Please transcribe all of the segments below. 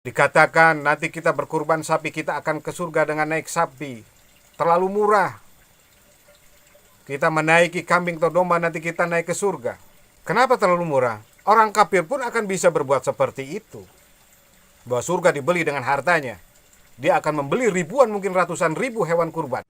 Dikatakan nanti kita berkurban sapi, kita akan ke surga dengan naik sapi. Terlalu murah. Kita menaiki kambing atau domba, nanti kita naik ke surga. Kenapa terlalu murah? Orang kafir pun akan bisa berbuat seperti itu. Bahwa surga dibeli dengan hartanya. Dia akan membeli ribuan, mungkin ratusan ribu hewan kurban.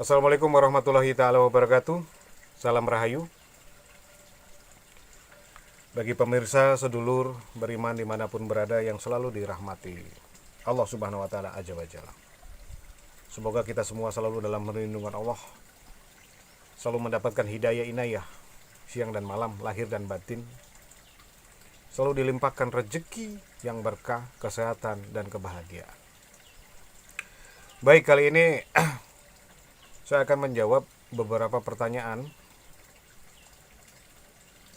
Assalamualaikum warahmatullahi ta'ala wabarakatuh. Salam Rahayu. Bagi pemirsa sedulur beriman dimanapun berada yang selalu dirahmati Allah subhanahu wa ta'ala azza wa jalla. Semoga kita semua selalu dalam perlindungan Allah, selalu mendapatkan hidayah inayah siang dan malam, lahir dan batin, selalu dilimpahkan rezeki yang berkah, kesehatan dan kebahagiaan. Baik, kali ini saya akan menjawab beberapa pertanyaan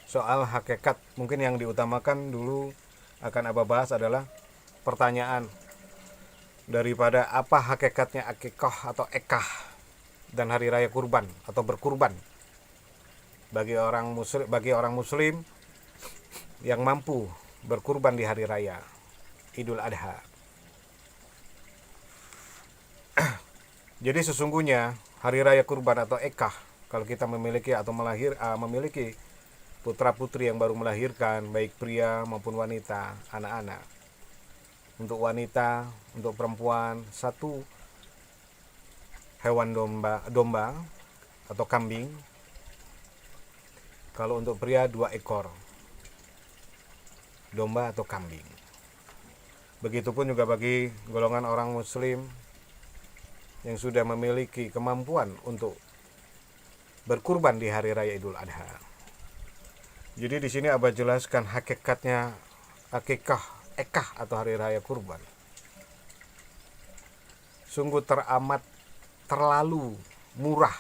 soal hakikat. Mungkin yang diutamakan dulu akan Abah bahas adalah pertanyaan daripada apa hakikatnya akikah atau ekah dan hari raya kurban atau berkurban bagi orang muslim yang mampu berkurban di hari raya Idul Adha. Jadi sesungguhnya hari raya kurban atau ekah, kalau kita memiliki atau memiliki putra-putri yang baru melahirkan, baik pria maupun wanita, anak-anak. Untuk wanita, untuk perempuan, 1 hewan domba atau kambing. Kalau untuk pria 2 ekor domba atau kambing. Begitupun juga bagi golongan orang muslim yang sudah memiliki kemampuan untuk berkurban di hari raya Idul Adha. Jadi di sini Abah jelaskan hakikatnya akikah, ekah atau hari raya kurban. Sungguh teramat terlalu murah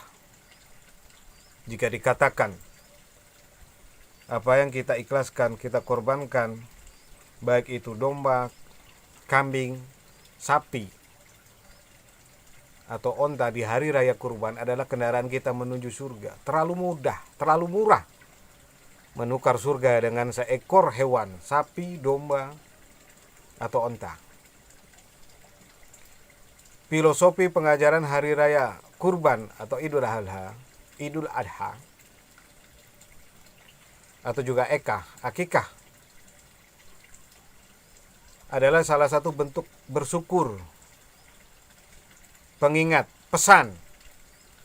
jika dikatakan apa yang kita ikhlaskan, kita korbankan, baik itu domba, kambing, sapi atau onta di hari raya kurban adalah kendaraan kita menuju surga. Terlalu mudah, terlalu murah menukar surga dengan seekor hewan, sapi, domba, atau onta. Filosofi pengajaran hari raya kurban atau Idul Adha atau juga ekah, akikah adalah salah satu bentuk bersyukur, pengingat, pesan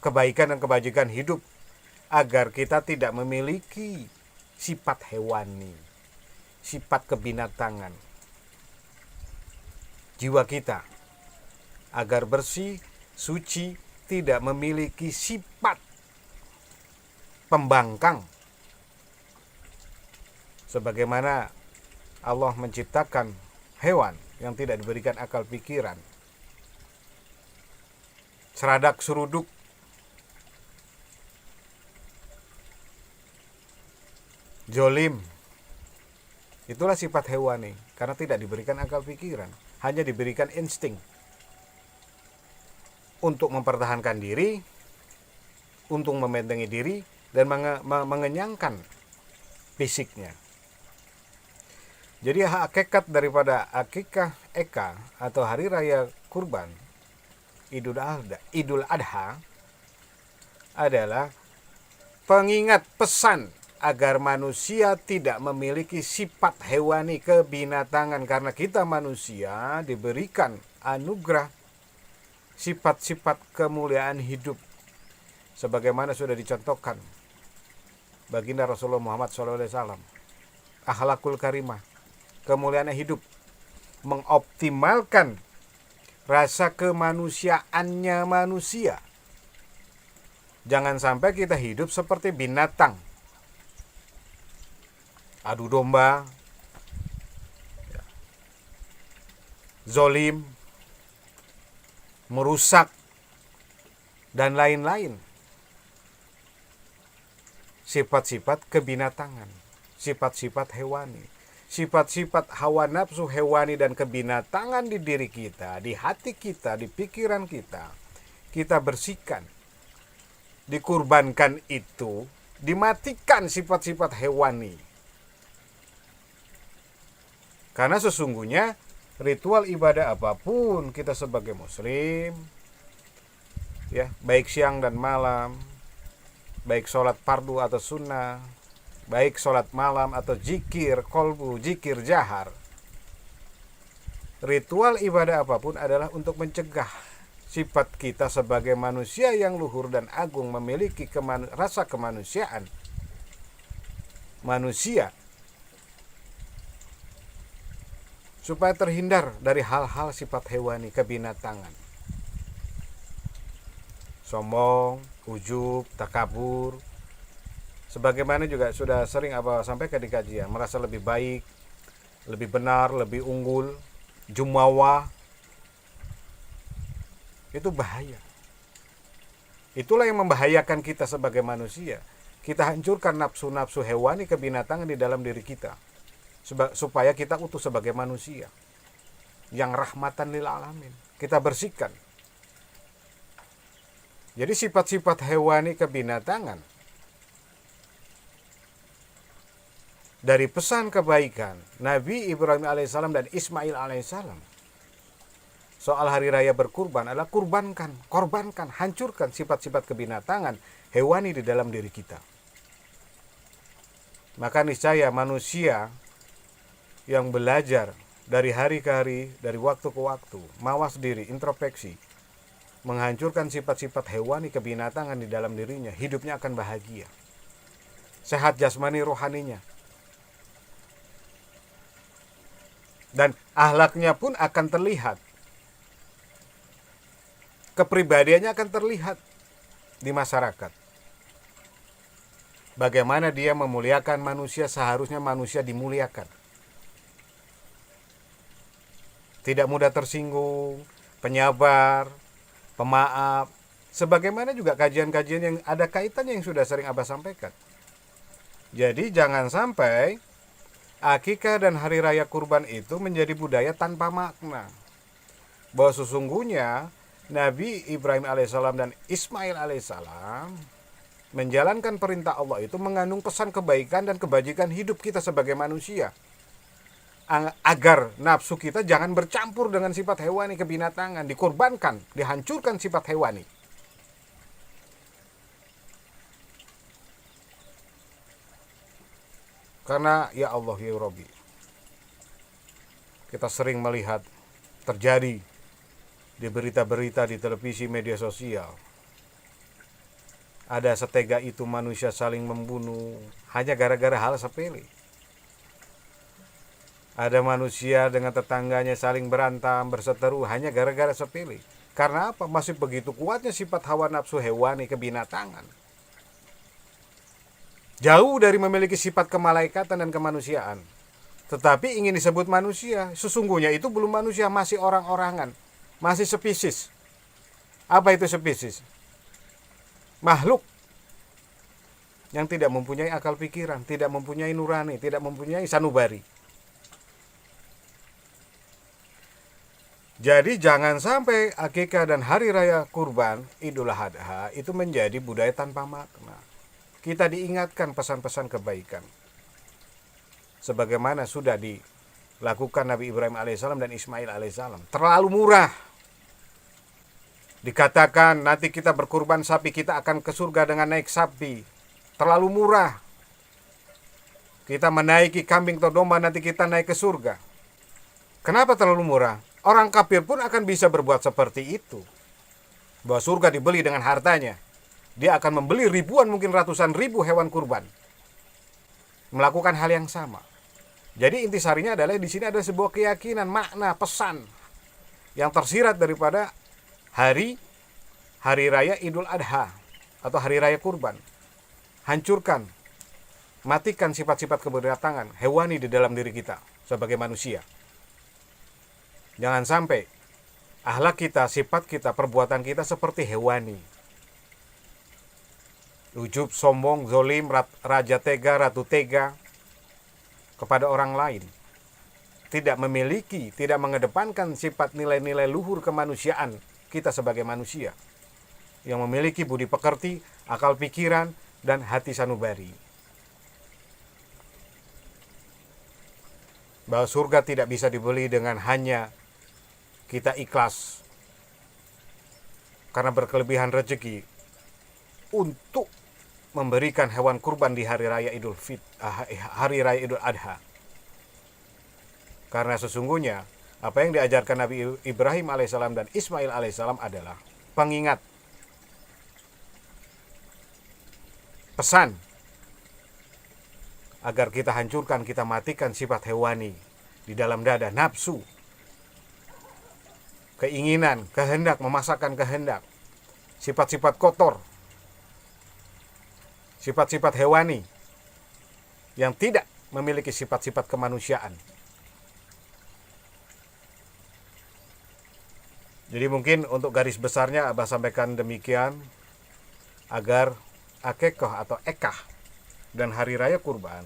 kebaikan dan kebajikan hidup agar kita tidak memiliki sifat hewani, sifat kebinatangan. Jiwa kita agar bersih, suci, tidak memiliki sifat pembangkang. Sebagaimana Allah menciptakan hewan yang tidak diberikan akal pikiran, seradak seruduk, jolim. Itulah sifat hewani, karena tidak diberikan akal pikiran, hanya diberikan insting untuk mempertahankan diri, untuk membentengi diri dan mengenyangkan fisiknya. Jadi hakikat daripada akikah, eka atau hari raya kurban Idul Adha adalah pengingat, pesan agar manusia tidak memiliki sifat hewani, kebinatangan, karena kita manusia diberikan anugerah sifat-sifat kemuliaan hidup sebagaimana sudah dicontohkan baginda Rasulullah Muhammad SAW. Akhlakul karimah, kemuliaan hidup, mengoptimalkan rasa kemanusiaannya manusia Jangan sampai kita hidup seperti binatang, adu domba, zolim, merusak, dan lain-lain. Sifat-sifat kebinatangan, sifat-sifat hewani, sifat-sifat hawa nafsu hewani dan kebinatangan di diri kita, di hati kita, di pikiran kita bersihkan. Dikurbankan itu, dimatikan sifat-sifat hewani. Karena sesungguhnya ritual ibadah apapun kita sebagai muslim, ya, baik siang dan malam, baik sholat fardu atau sunnah, baik sholat malam atau zikir kolbu, zikir jahar, ritual ibadah apapun adalah untuk mencegah sifat kita sebagai manusia yang luhur dan agung, memiliki rasa kemanusiaan manusia, supaya terhindar dari hal-hal sifat hewani, kebinatangan, sombong, ujub, takabur. Sebagaimana juga sudah sering Abah sampaikan di kajian, merasa lebih baik, lebih benar, lebih unggul, jumawa. Itu bahaya. Itulah yang membahayakan kita sebagai manusia. Kita hancurkan nafsu-nafsu hewani kebinatangan di dalam diri kita, supaya kita utuh sebagai manusia yang rahmatan lil alamin. Kita bersihkan. Jadi sifat-sifat hewani kebinatangan dari pesan kebaikan Nabi Ibrahim alaihissalam dan Ismail alaihissalam soal hari raya berkurban adalah korbankan, hancurkan sifat-sifat kebinatangan hewani di dalam diri kita. Maka niscaya manusia yang belajar dari hari ke hari, dari waktu ke waktu, mawas diri, introspeksi, menghancurkan sifat-sifat hewani kebinatangan di dalam dirinya, hidupnya akan bahagia, sehat jasmani rohaninya, dan akhlaknya pun akan terlihat, kepribadiannya akan terlihat di masyarakat. Bagaimana dia memuliakan manusia, seharusnya manusia dimuliakan. Tidak mudah tersinggung, penyabar, pemaaf, sebagaimana juga kajian-kajian yang ada kaitannya yang sudah sering Abah sampaikan. Jadi jangan sampai akikah dan hari raya kurban itu menjadi budaya tanpa makna. Bahwa sesungguhnya Nabi Ibrahim alaihissalam dan Ismail alaihissalam menjalankan perintah Allah itu mengandung pesan kebaikan dan kebajikan hidup kita sebagai manusia, agar nafsu kita jangan bercampur dengan sifat hewani kebinatangan, dikorbankan, dihancurkan sifat hewani. Karena ya Allah ya Rabbi, kita sering melihat terjadi di berita-berita, di televisi, media sosial, ada setega itu manusia saling membunuh hanya gara-gara hal sepele. Ada manusia dengan tetangganya saling berantam, berseteru hanya gara-gara sepele. Karena apa? Masih begitu kuatnya sifat hawa nafsu hewani kebinatangan. Jauh dari memiliki sifat kemalaikatan dan kemanusiaan, tetapi ingin disebut manusia. Sesungguhnya itu belum manusia, masih orang-orangan, masih spesies. Apa itu spesies? Makhluk yang tidak mempunyai akal pikiran, tidak mempunyai nurani, tidak mempunyai sanubari. Jadi jangan sampai akikah dan hari raya kurban Idul Adha itu menjadi budaya tanpa makna. Kita diingatkan pesan-pesan kebaikan, sebagaimana sudah dilakukan Nabi Ibrahim alaihissalam dan Ismail alaihissalam. Terlalu murah. Dikatakan nanti kita berkurban sapi, kita akan ke surga dengan naik sapi. Terlalu murah. Kita menaiki kambing atau domba, nanti kita naik ke surga. Kenapa terlalu murah? Orang kafir pun akan bisa berbuat seperti itu. Bahwa surga dibeli dengan hartanya. Dia akan membeli ribuan, mungkin ratusan ribu hewan kurban, melakukan hal yang sama. Jadi intisarinya adalah di sini ada sebuah keyakinan, makna, pesan yang tersirat daripada hari raya Idul Adha. atau hari raya kurban. Hancurkan, matikan sifat-sifat keberdatangan hewani di dalam diri kita sebagai manusia. Jangan sampai akhlak kita, sifat kita, perbuatan kita seperti hewani. Ujub, sombong, zolim, raja tega, ratu tega kepada orang lain. Tidak memiliki, tidak mengedepankan sifat nilai-nilai luhur kemanusiaan kita sebagai manusia. Yang memiliki budi pekerti, akal pikiran, dan hati sanubari. Bahwa surga tidak bisa dibeli dengan hanya kita ikhlas karena berkelebihan rezeki untuk memberikan hewan kurban di hari raya hari raya Idul Adha. Karena sesungguhnya apa yang diajarkan Nabi Ibrahim alaihissalam dan Ismail alaihissalam adalah pengingat, pesan agar kita hancurkan, kita matikan sifat hewani di dalam dada, nafsu, keinginan, kehendak, memaksakan kehendak, sifat-sifat kotor, sifat-sifat hewani yang tidak memiliki sifat-sifat kemanusiaan. Jadi mungkin untuk garis besarnya Abah sampaikan demikian, agar akikah atau ekah dan hari raya kurban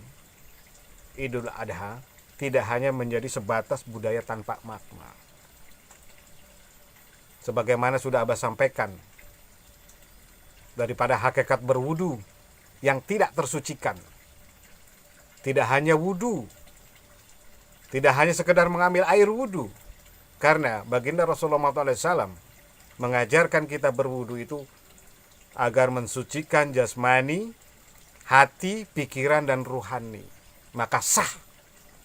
Idul Adha tidak hanya menjadi sebatas budaya tanpa makna. Sebagaimana sudah Abah sampaikan, daripada hakikat berwudu yang tidak tersucikan. Tidak hanya wudu, tidak hanya sekedar mengambil air wudu, karena baginda Rasulullah SAW mengajarkan kita berwudu itu agar mensucikan jasmani, hati, pikiran, dan ruhani. Maka sah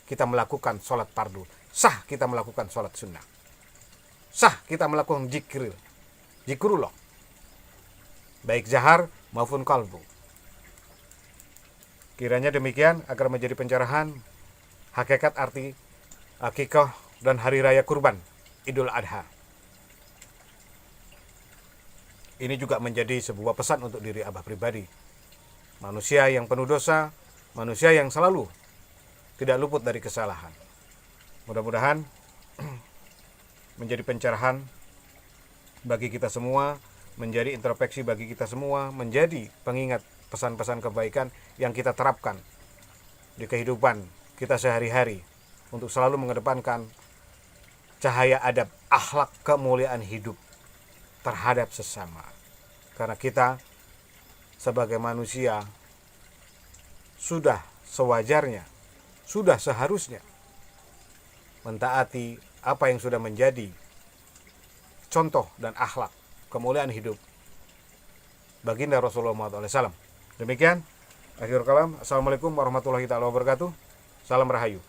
kita melakukan sholat fardu, sah kita melakukan sholat sunnah, sah kita melakukan zikrullah, baik zahar maupun qalbu. Kiranya demikian agar menjadi pencerahan hakikat arti akikah dan hari raya kurban Idul Adha. Ini juga menjadi sebuah pesan untuk diri Abah pribadi. Manusia yang penuh dosa, manusia yang selalu tidak luput dari kesalahan. Mudah-mudahan menjadi pencerahan bagi kita semua, menjadi introspeksi bagi kita semua, menjadi pengingat pesan-pesan kebaikan yang kita terapkan di kehidupan kita sehari-hari untuk selalu mengedepankan cahaya adab, akhlak, kemuliaan hidup terhadap sesama. Karena kita sebagai manusia sudah sewajarnya, sudah seharusnya mentaati apa yang sudah menjadi contoh dan akhlak kemuliaan hidup baginda Rasulullah SAW. Demikian akhir kalam. Assalamualaikum warahmatullahi wabarakatuh. Salam Rahayu.